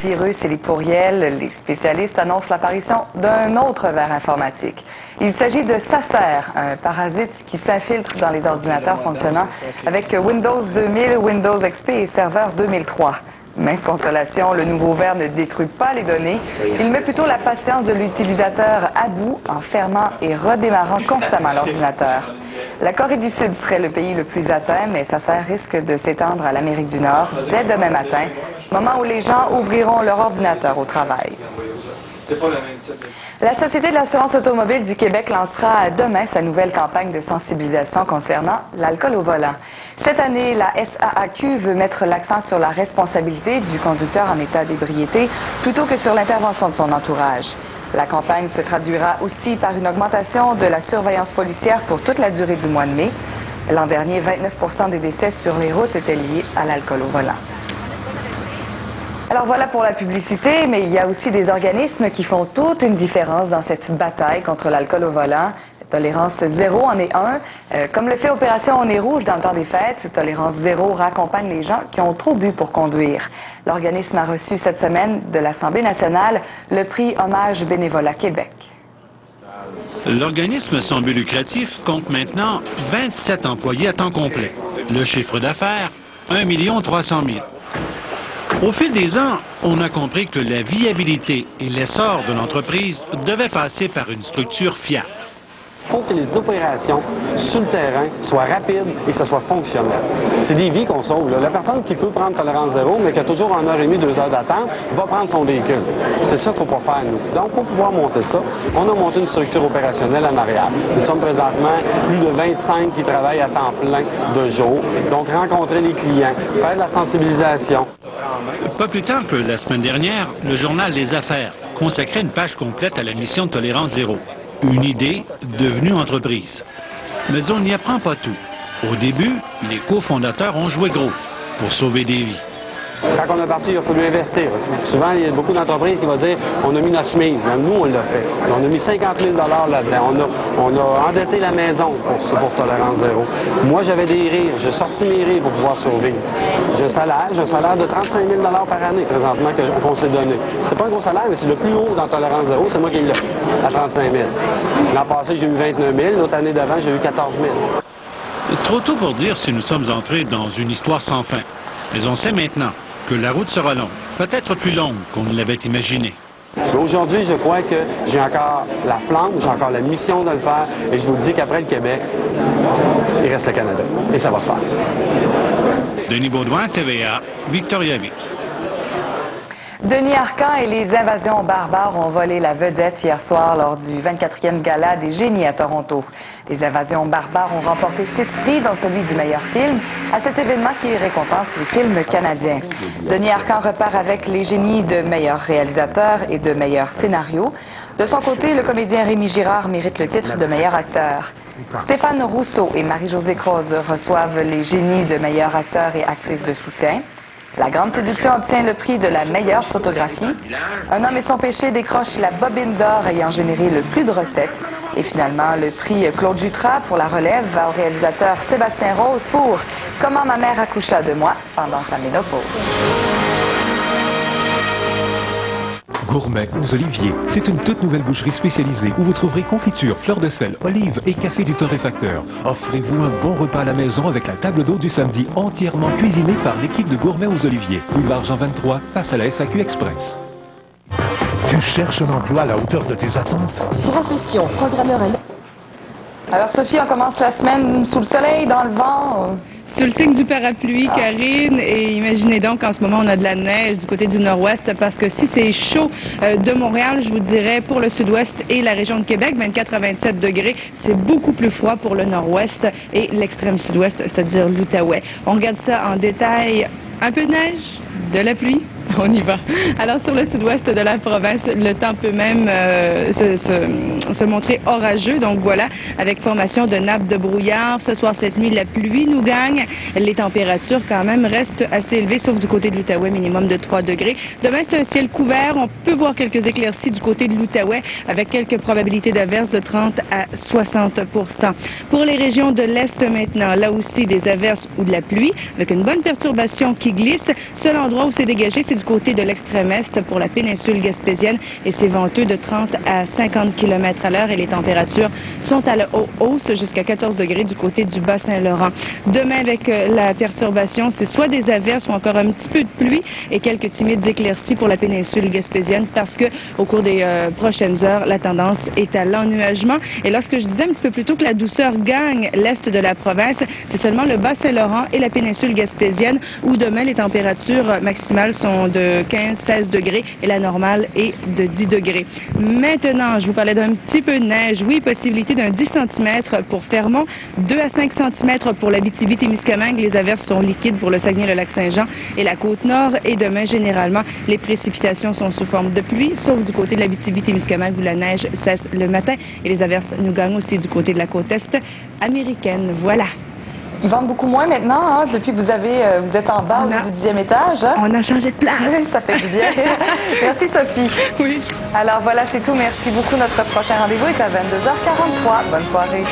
Virus et les pourriels, les spécialistes annoncent l'apparition d'un autre vers informatique. Il s'agit de Sacer, un parasite qui s'infiltre dans les ordinateurs fonctionnant avec Windows 2000, Windows XP et Serveur 2003. Mince consolation, le nouveau vers ne détruit pas les données. Il met plutôt la patience de l'utilisateur à bout en fermant et redémarrant constamment l'ordinateur. La Corée du Sud serait le pays le plus atteint, mais Sacer risque de s'étendre à l'Amérique du Nord dès demain matin, moment où les gens ouvriront leur ordinateur au travail. La Société de l'assurance automobile du Québec lancera demain sa nouvelle campagne de sensibilisation concernant l'alcool au volant. Cette année, la SAAQ veut mettre l'accent sur la responsabilité du conducteur en état d'ébriété plutôt que sur l'intervention de son entourage. La campagne se traduira aussi par une augmentation de la surveillance policière pour toute la durée du mois de mai. L'an dernier, 29% des décès sur les routes étaient liés à l'alcool au volant. Alors voilà pour la publicité, mais il y a aussi des organismes qui font toute une différence dans cette bataille contre l'alcool au volant. Tolérance Zéro en est un. Comme le fait Opération Au nez rouge dans le temps des fêtes, Tolérance Zéro raccompagne les gens qui ont trop bu pour conduire. L'organisme a reçu cette semaine de l'Assemblée nationale le prix Hommage Bénévolat Québec. L'organisme sans but lucratif compte maintenant 27 employés à temps complet. Le chiffre d'affaires, 1 300 000. Au fil des ans, on a compris que la viabilité et l'essor de l'entreprise devaient passer par une structure fiable. Il faut que les opérations sur le terrain soient rapides et que ça soit fonctionnel. C'est des vies qu'on sauve. La personne qui peut prendre tolérance zéro, mais qui a toujours 1h30, 2 heures d'attente, va prendre son véhicule. C'est ça qu'il ne faut pas faire, nous. Donc, pour pouvoir monter ça, on a monté une structure opérationnelle en arrière. Nous sommes présentement plus de 25 qui travaillent à temps plein de jour. Donc, rencontrer les clients, faire de la sensibilisation. Pas plus tard que la semaine dernière, le journal Les Affaires consacrait une page complète à la mission de Tolérance Zéro. Une idée devenue entreprise. Mais on n'y apprend pas tout. Au début, les cofondateurs ont joué gros pour sauver des vies. Quand on est parti, il a fallu investir. Souvent, il y a beaucoup d'entreprises qui vont dire « on a mis notre chemise ». Mais nous, on l'a fait. On a mis 50 000 $ là-dedans. On a endetté la maison pour Tolérance Zéro. Moi, j'avais des rires. J'ai sorti mes rires pour pouvoir survivre. J'ai un salaire de 35 000 $ par année présentement qu'on s'est donné. C'est pas un gros salaire, mais c'est le plus haut dans Tolérance Zéro. C'est moi qui l'ai, à 35 000. L'an passé, j'ai eu 29 000. L'autre année d'avant, j'ai eu 14 000. Trop tôt pour dire si nous sommes entrés dans une histoire sans fin. Mais on sait maintenant que la route sera longue, peut-être plus longue qu'on ne l'avait imaginé. Aujourd'hui, je crois que j'ai encore la flamme, j'ai encore la mission de le faire, et je vous dis qu'après le Québec, il reste le Canada, et ça va se faire. Denis Baudouin, TVA, Victoriaville. Denis Arcand et les invasions barbares ont volé la vedette hier soir lors du 24e gala des génies à Toronto. Les invasions barbares ont remporté 6 prix, dont celui du meilleur film, à cet événement qui récompense les films canadiens. Denis Arcand repart avec les génies de meilleur réalisateur et de meilleur scénario. De son côté, le comédien Rémi Girard mérite le titre de meilleur acteur. Stéphane Rousseau et Marie-Josée Croze reçoivent les génies de meilleur acteur et actrice de soutien. La Grande Séduction obtient le prix de la meilleure photographie. Un homme et son péché décroche la bobine d'or ayant généré le plus de recettes. Et finalement, le prix Claude Jutras pour la relève va au réalisateur Sébastien Rose pour « Comment ma mère accoucha de moi pendant sa ménopause ». Gourmet aux Oliviers. C'est une toute nouvelle boucherie spécialisée où vous trouverez confiture, fleurs de sel, olives et café du torréfacteur. Offrez-vous un bon repas à la maison avec la table d'hôte du samedi entièrement cuisinée par l'équipe de Gourmet aux Oliviers. Boulevard Jean 23, face à la SAQ Express. Tu cherches un emploi à la hauteur de tes attentes? Profession, programmeur. Alors Sophie, on commence la semaine sous le soleil, dans le vent. Sous le signe du parapluie, Karine, et imaginez donc qu'en ce moment, on a de la neige du côté du nord-ouest, parce que si c'est chaud de Montréal, je vous dirais, pour le sud-ouest et la région de Québec, 24 à 27 degrés, c'est beaucoup plus froid pour le nord-ouest et l'extrême sud-ouest, c'est-à-dire l'Outaouais. On regarde ça en détail. Un peu de neige, de la pluie. On y va. Alors, sur le sud-ouest de la province, le temps peut même se montrer orageux. Donc, voilà, avec formation de nappes de brouillard. Ce soir, cette nuit, la pluie nous gagne. Les températures, quand même, restent assez élevées, sauf du côté de l'Outaouais, minimum de 3 degrés. Demain, c'est un ciel couvert. On peut voir quelques éclaircies du côté de l'Outaouais, avec quelques probabilités d'averses de 30 à 60 %. Pour les régions de l'Est, maintenant, là aussi, des averses ou de la pluie, avec une bonne perturbation qui glisse. Seul endroit où c'est dégagé, c'est du côté de l'extrême est pour la péninsule gaspésienne et c'est venteux de 30 à 50 km à l'heure et les températures sont à la hausse jusqu'à 14 degrés du côté du Bas-Saint-Laurent. Demain, avec la perturbation, c'est soit des averses ou encore un petit peu de pluie et quelques timides éclaircies pour la péninsule gaspésienne parce que au cours des prochaines heures, la tendance est à l'ennuagement. Et lorsque je disais un petit peu plus tôt que la douceur gagne l'est de la province, c'est seulement le Bas-Saint-Laurent et la péninsule gaspésienne où demain les températures maximales sont de 15-16 degrés et la normale est de 10 degrés. Maintenant, je vous parlais d'un petit peu de neige. Oui, possibilité d'un 10 cm pour Fermont, 2 à 5 cm pour l'Abitibi-Témiscamingue. Les averses sont liquides pour le Saguenay-le-Lac-Saint-Jean et la Côte-Nord. Et demain, généralement, les précipitations sont sous forme de pluie, sauf du côté de l'Abitibi-Témiscamingue où la neige cesse le matin. Et les averses nous gagnent aussi du côté de la côte est américaine. Voilà. Ils vendent beaucoup moins maintenant, hein, depuis que vous êtes en bas du 10e étage. Hein? On a changé de place. Oui, ça fait du bien. Merci, Sophie. Oui. Alors voilà, c'est tout. Merci beaucoup. Notre prochain rendez-vous est à 22h43. Bonne soirée.